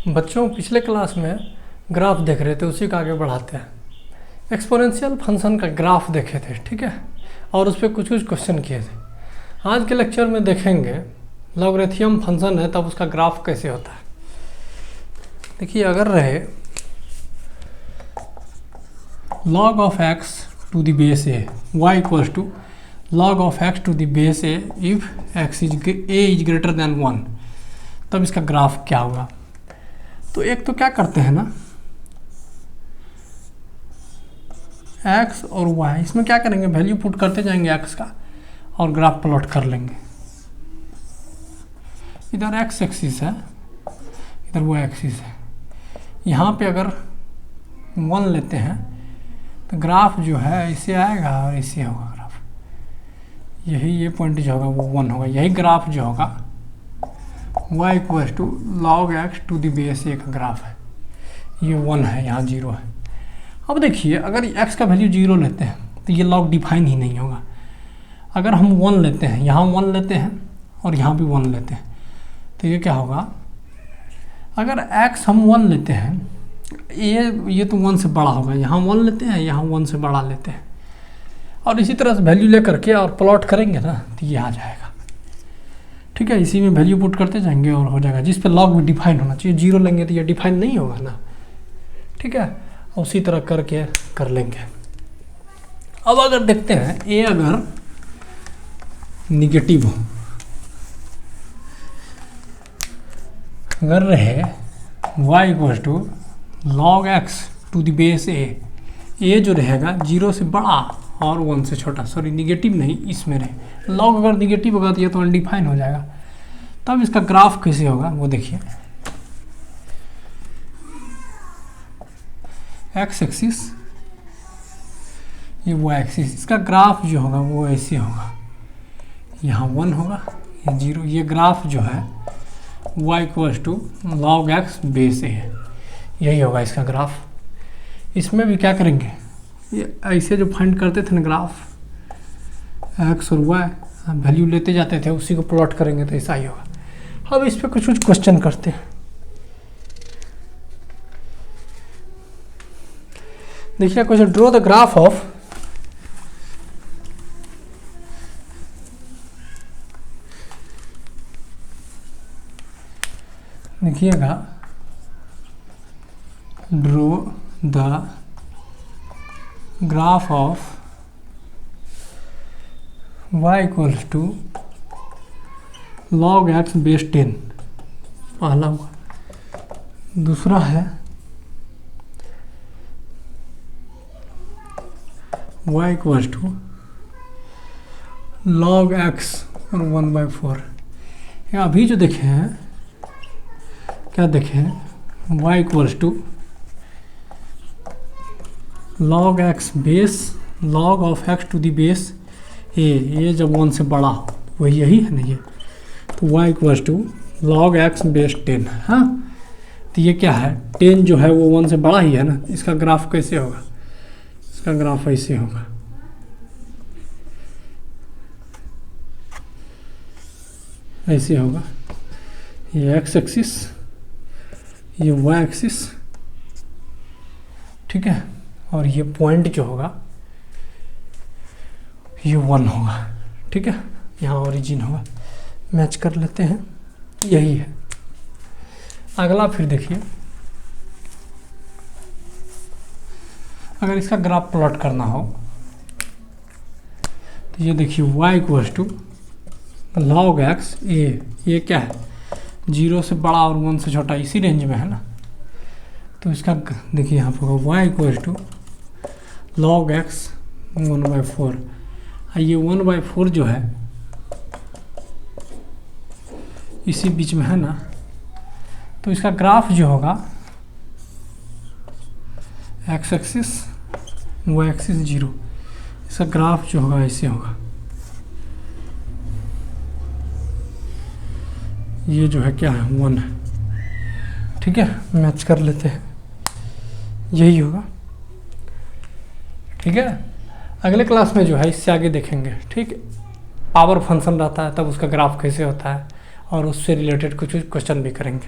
बच्चों पिछले क्लास में ग्राफ देख रहे थे, उसी का आगे बढ़ाते हैं। एक्सपोनेंशियल फंक्शन का ग्राफ देखे थे, ठीक है, और उस पर कुछ कुछ क्वेश्चन किए थे। आज के लेक्चर में देखेंगे लॉगरिथम फंक्शन है तब उसका ग्राफ कैसे होता है। देखिए, अगर रहे log of x to the base a, y equals to log of x to the base a if x is a is greater than 1, तब इसका ग्राफ क्या होगा। तो एक तो क्या करते हैं ना, x और y, इसमें क्या करेंगे, वैल्यू पुट करते जाएंगे x का और ग्राफ प्लॉट कर लेंगे। इधर x एक्सिस है, इधर y एक्सिस है। यहाँ पे अगर 1 लेते हैं तो ग्राफ जो है इसे आएगा और इसे होगा ग्राफ। यही ये पॉइंट जो होगा वो 1 होगा। यही ग्राफ जो होगा y equal to log X to the base A का ग्राफ है। ये 1 है, यहाँ 0 है। अब देखिए, अगर x का वैल्यू 0 लेते हैं तो ये लॉग डिफाइन ही नहीं होगा। अगर हम 1 लेते हैं, यहाँ 1 लेते हैं और यहाँ भी 1 लेते हैं, तो ये क्या होगा, अगर x हम 1 लेते हैं, ये तो 1 से बड़ा होगा। यहाँ 1 लेते हैं, यहाँ 1 से बड़ा लेते हैं, और इसी तरह से वैल्यू ले करके और प्लॉट करेंगे ना तो ये आ जाएगा। ठीक है, इसी में वैल्यू पुट करते जाएंगे और हो जाएगा, जिस पे लॉग भी डिफाइन होना चाहिए। 0 लेंगे तो ये डिफाइन नहीं होगा ना। ठीक है, उसी तरह करके कर लेंगे। अब अगर देखते हैं ए अगर निगेटिव हो, अगर रहे y equal to log X to the base A जो रहेगा 0 से बड़ा और 1 से छोटा, सॉरी निगेटिव नहीं, इसमें रहे। लॉग अगर निगेटिव होगा तो ये तो अनडिफाइन हो जाएगा। तब इसका ग्राफ कैसे होगा वो देखिए। एक्स एक्सिस, ये y एक्सिस, इसका ग्राफ जो होगा वो ऐसे होगा। यहाँ 1 होगा, ये 0। ये ग्राफ जो है y equal to log x base A है, यही होगा इसका ग्राफ। इसमें भी क्या करेंगे, ये ऐसे जो फाइंड करते थे ना ग्राफ, x और y वैल्यू लेते जाते थे, उसी को प्लॉट करेंगे तो ऐसा ही होगा। अब इस पर कुछ कुछ क्वेश्चन करते हैं। देखिए question, draw the graph of देखिएगा, draw the graph of y equals to log x base 10, पहला हुआ। दूसरा है y equals to log X और 1/4। अभी जो देखे हैं, क्या देखे हैं, y equals to log x base log of X to the base A, ये जब 1 से बड़ा हो, वही यही है ना ये। तो y equals to log x base 10। हाँ, तो ये क्या है, 10 जो है वो 1 से बड़ा ही है ना। इसका ग्राफ कैसे होगा, इसका ग्राफ ऐसे होगा। ऐसे होगा, ये x एक्सिस, ये y एक्सिस, ठीक है, और ये पॉइंट जो होगा ये 1 होगा। ठीक है, यहाँ ओरिजिन होगा। मैच कर लेते हैं, यही है। अगला फिर देखिए, अगर इसका ग्राफ प्लॉट करना हो तो ये देखिए y equals to log X A, ये क्या है, 0 से बड़ा और 1 से छोटा, इसी रेंज में है ना। तो इसका देखिए यहाँ पर होगा y equals to log x 1/4। ये 1/4 जो है इसी बीच में है ना। तो इसका ग्राफ जो होगा x एक्सिस y एक्सिस 0, इसका ग्राफ जो होगा ऐसे होगा। ये जो है क्या है, 1 है। ठीक है, मैच कर लेते हैं, यही होगा। ठीक है, अगले क्लास में जो है इससे आगे देखेंगे। ठीक, पावर फंक्शन रहता है तब उसका ग्राफ कैसे होता है, और उससे रिलेटेड कुछ क्वेश्चन भी करेंगे।